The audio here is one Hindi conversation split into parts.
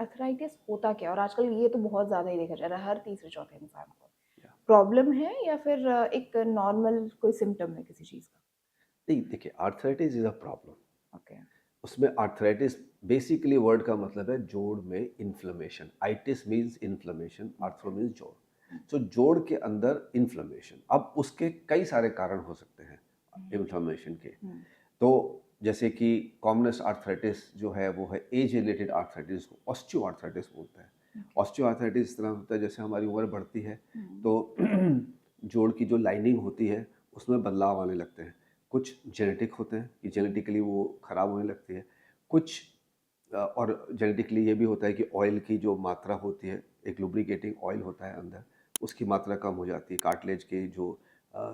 आर्थराइटिस होता क्या है? और आजकल ये तो बहुत ज़्यादा ही देखा जा रहा है हर तीसरे चौथे इंसान को। या प्रॉब्लम है या फिर एक नॉर्मल कोई सिम्पटम है किसी चीज़ का? नहीं, देखिए, arthritis is a problem. Okay. उसमें आर्थराइटिस बेसिकली वर्ड का मतलब है जोड़ में inflammation. Itis means inflammation, arthro okay. Means जोड़। हुँ, सो जोड़ के अंदर इन्फ्लेमेशन, अब उसके कई सारे कारण हो सकते हैं हुँ, इन्फ्लेमेशन के। हुँ, तो जैसे कि कॉमनेस्ट आर्थराइटिस जो है वो है एज रिलेटेड आर्थराइटिस को ऑस्टियो आर्थराइटिस बोलते हैं। ओके। ऑस्टियो आर्थराइटिस इस तरह होता है, जैसे हमारी उम्र बढ़ती है हुँ, तो जोड़ की जो लाइनिंग होती है उसमें बदलाव आने लगते हैं। कुछ जेनेटिक होते हैं कि हुँ, जेनेटिकली वो खराब होने लगती है। कुछ और जेनेटिकली ये भी होता है कि ऑयल की जो मात्रा होती है, एक लुब्रिकेटिंग ऑयल होता है अंदर, उसकी मात्रा कम हो जाती है। कार्टिलेज के जो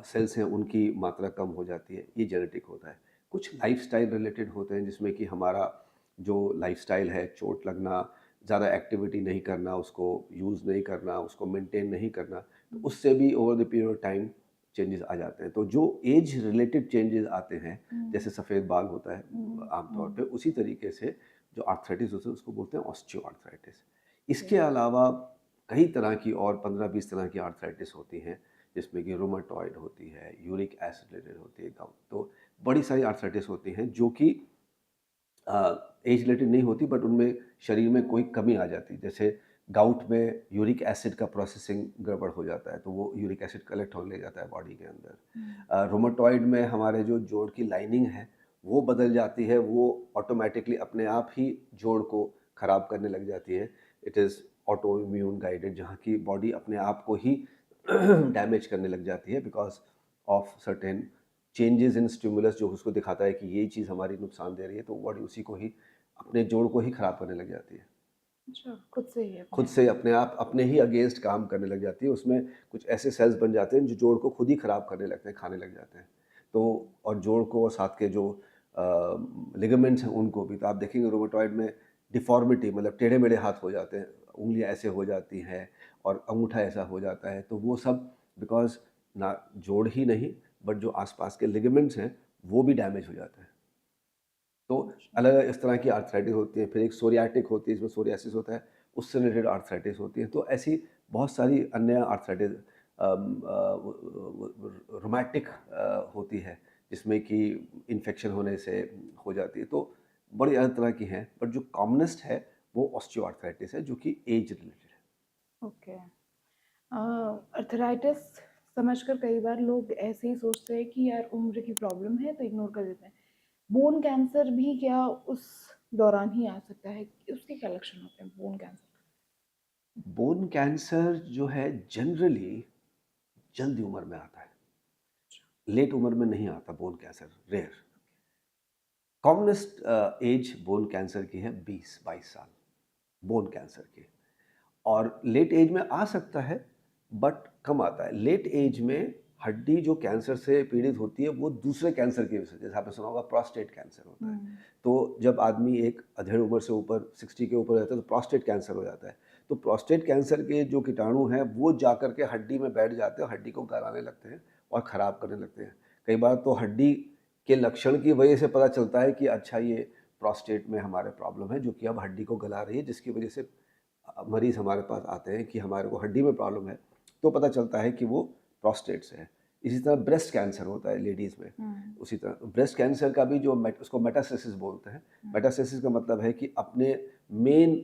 सेल्स हैं उनकी मात्रा कम हो जाती है, ये जेनेटिक होता है। कुछ लाइफ़स्टाइल रिलेटेड होते हैं जिसमें कि हमारा जो लाइफ़स्टाइल है, चोट लगना, ज़्यादा एक्टिविटी नहीं करना, उसको यूज़ नहीं करना, उसको मेंटेन नहीं करना, तो हुँ, उससे भी over the period of time changes आ जाते हैं। तो जो एज रिलेटेड चेंजेस आते हैं, हुँ, जैसे सफ़ेद बाल होता है हुँ, आमतौर हुँ, पे, उसी तरीके से जो आर्थराइटिस होता है उसको बोलते हैं ऑस्टियोआर्थराइटिस। ओके। इसके अलावा कई तरह की और 15-20 तरह की आर्थराइटिस होती हैं, जिसमें कि रूमेटॉइड होती है, यूरिक एसिड रिलेटेड होती है, गाउट, तो बड़ी सारी आर्थराइटिस होती हैं जो कि एज रिलेटेड नहीं होती, बट उनमें शरीर में कोई कमी आ जाती है। जैसे गाउट में यूरिक एसिड का प्रोसेसिंग गड़बड़ हो जाता है, तो वो यूरिक एसिड कलेक्ट होने लग जाता है बॉडी के अंदर। हुँ, रूमेटॉइड में हमारे जो जोड़ की लाइनिंग है वो बदल जाती है, वो ऑटोमेटिकली अपने आप ही जोड़ को खराब करने लग जाती है। It is auto immune guided, जहाँ की बॉडी अपने आप को ही डैमेज करने लग जाती है because of certain changes in stimulus, जो उसको दिखाता है कि ये चीज़ हमारी नुकसान दे रही है, तो बॉडी उसी को ही, अपने जोड़ को ही खराब करने लग जाती है। अच्छा, खुद से ही अपने खुद आप। से अपने आप अपने ही अगेंस्ट काम करने लग जाती है। उसमें कुछ ऐसे सेल्स बन जाते हैं जो जोड़ को खुद ही खराब करने लगते हैं, खाने लग जाते हैं। तो और जोड़ को और साथ के जो लिगामेंट्स हैं उनको भी, तो आप देखेंगे रूमेटॉइड में डिफ़ॉर्मिटी, मतलब टेढ़े-मेढ़े हाथ हो जाते हैं, उँगलियाँ ऐसे हो जाती हैं और अंगूठा ऐसा हो जाता है। तो वो सब बिकॉज़ ना जोड़ ही नहीं, बट जो आस-पास के लिगामेंट्स हैं वो भी डैमेज हो जाते हैं। तो अच्छा। अलग-अलग इस तरह की आर्थराइटिस होती है, फिर एक सोरियाटिक होती है, इसमें सोरियासिस होता है, उससे रिलेटेड आर्थराइटिस होती है। तो ऐसी बहुत सारी अन्य आर्थराइटिस रोमैटिक होती है, जिसमें कि इन्फेक्शन होने से हो जाती है। तो बड़ी अलग तरह की हैं, बट जो कॉमनेस्ट है, वो ऑस्टियोआर्थराइटिस है, जो कि एज रिलेटेड है। ओके। अर्थराइटिस समझकर कई बार लोग ऐसे ही सोचते हैं कि यार उम्र की प्रॉब्लम है तो इग्नोर कर देते हैं। बोन कैंसर भी क्या उस दौरान ही आ सकता है? उसके क्या लक्षण होते हैं बोन कैंसर के? बोन कैंसर जो है जनरली जल्दी उम्र में आता है, अच्छा, लेट उम्र में नहीं आता bone cancer, rare. Commonest age bone cancer की है 20-22 साल, बोन कैंसर की। और लेट एज में आ सकता है, बट कम आता है। लेट एज में हड्डी जो कैंसर से पीड़ित होती है वो दूसरे कैंसर की वजह से, जैसे आपने सुना होगा प्रोस्टेट कैंसर होता है। हुँ, तो जब आदमी एक अधेड़ उम्र से ऊपर 60 के ऊपर रहता है तो प्रोस्टेट कैंसर हो जाता है। तो प्रोस्टेट कैंसर के जो कीटाणु हैं वो जा कर के हड्डी में बैठ जाते हैं, हड्डी को गलाने लगते हैं और ख़राब करने लगते हैं। कई बार तो हड्डी के लक्षण की वजह से पता चलता है कि अच्छा, ये प्रोस्टेट में हमारे प्रॉब्लम है, जो कि अब हड्डी को गला रही है, जिसकी वजह से मरीज़ हमारे पास आते हैं कि हमारे को हड्डी में प्रॉब्लम है, तो पता चलता है कि वो प्रोस्टेट से है। इसी तरह ब्रेस्ट कैंसर होता है लेडीज़ में। हुँ, उसी तरह ब्रेस्ट कैंसर का भी जो उसको मेटास्टेसिस बोलते हैं। हुँ, मेटास्टेसिस का मतलब है कि अपने मेन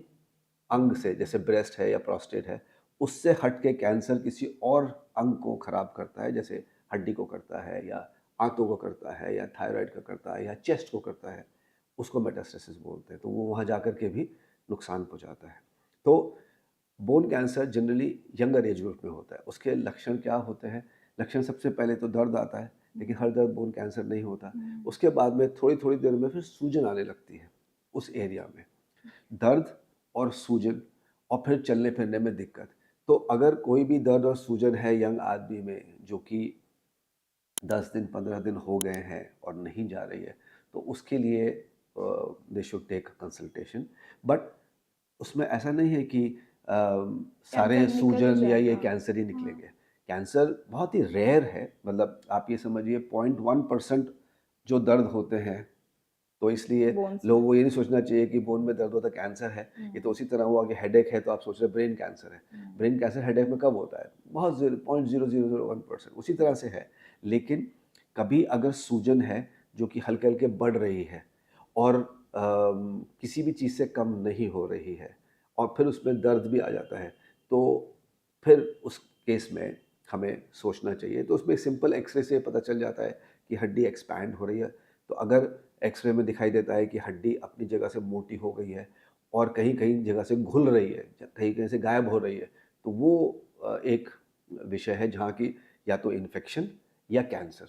अंग से, जैसे ब्रेस्ट है या प्रोस्टेट है, उससे हट के कैंसर किसी और अंग को खराब करता है, जैसे हड्डी को करता है या आंतों को करता है या थायराइड को करता है या चेस्ट को करता है, उसको मेटास्टेसिस बोलते हैं। तो वो वहाँ जाकर के भी नुकसान पहुँचाता है। तो bone cancer generally younger age group में होता है। उसके लक्षण क्या होते हैं? लक्षण सबसे पहले तो दर्द आता है, लेकिन हुँ, हर दर्द बोन कैंसर नहीं होता। हुँ, उसके बाद में थोड़ी-थोड़ी देर में फिर सूजन आने लगती है उस एरिया में। दर्द और सूजन, और फिर चलने-फिरने में दिक्कत। तो अगर कोई भी दर्द और सूजन है यंग आदमी में, जो कि 10 दिन, 15 दिन हो गए हैं और नहीं जा रही है, तो उसके लिए they should take consultation. But उसमें ऐसा नहीं है कि सारे कैंसर निकल ही सूजन या ये जाएगा। कैंसर ही हाँ, निकलेंगे। कैंसर बहुत ही रेयर है, मतलब आप ये समझिए 0.1% जो दर्द होते हैं तो इसलिए बोन्स लोगों को ये नहीं सोचना चाहिए कि बोन में दर्द होता है कैंसर है। ये तो उसी तरह हुआ कि हेडेक है तो आप सोच रहे हैं ब्रेन कैंसर है। ब्रेन कैंसर हेडेक में कब होता है? बहुत 0.0001% उसी तरह से है। लेकिन कभी अगर सूजन है जो कि हल्के-हल्के बढ़ रही है और किसी भी चीज़ से कम नहीं हो रही है और फिर उसमें दर्द भी आ जाता है, तो फिर उस केस में हमें सोचना चाहिए। तो उसमें सिंपल एक्स-रे से पता चल जाता है कि हड्डी एक्सपैंड हो रही है। तो अगर एक्स-रे में दिखाई देता है कि हड्डी अपनी जगह से मोटी हो गई है और कहीं-कहीं जगह से घुल रही है, कहीं-कहीं से गायब हो रही है, तो वो एक विषय है जहाँ की या तो इन्फेक्शन या कैंसर,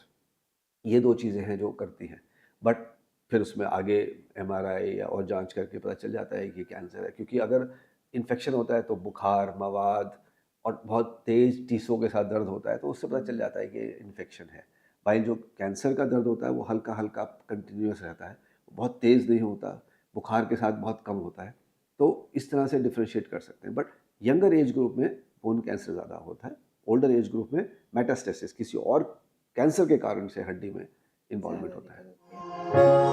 ये 2 चीज़ें हैं जो करती हैं। बट फिर उसमें आगे एमआरआई या और जाँच करके पता चल जाता है कि कैंसर है, क्योंकि अगर इन्फेक्शन होता है तो बुखार, मवाद और बहुत तेज़ टीसों के साथ दर्द होता है, तो उससे पता चल जाता है कि इन्फेक्शन है। भाई जो कैंसर का दर्द होता है वो हल्का-हल्का कंटिन्यूअस रहता है, बहुत तेज़ नहीं होता, बुखार के साथ बहुत कम होता है। तो इस तरह से डिफरेंशिएट कर सकते हैं। बट यंगर एज ग्रुप में बोन कैंसर ज़्यादा होता है, ओल्डर एज ग्रुप में मेटास्टेसिस किसी और कैंसर के कारण से हड्डी में इन्वॉल्वमेंट ज़्यादा होता है। दिक्कत होती है।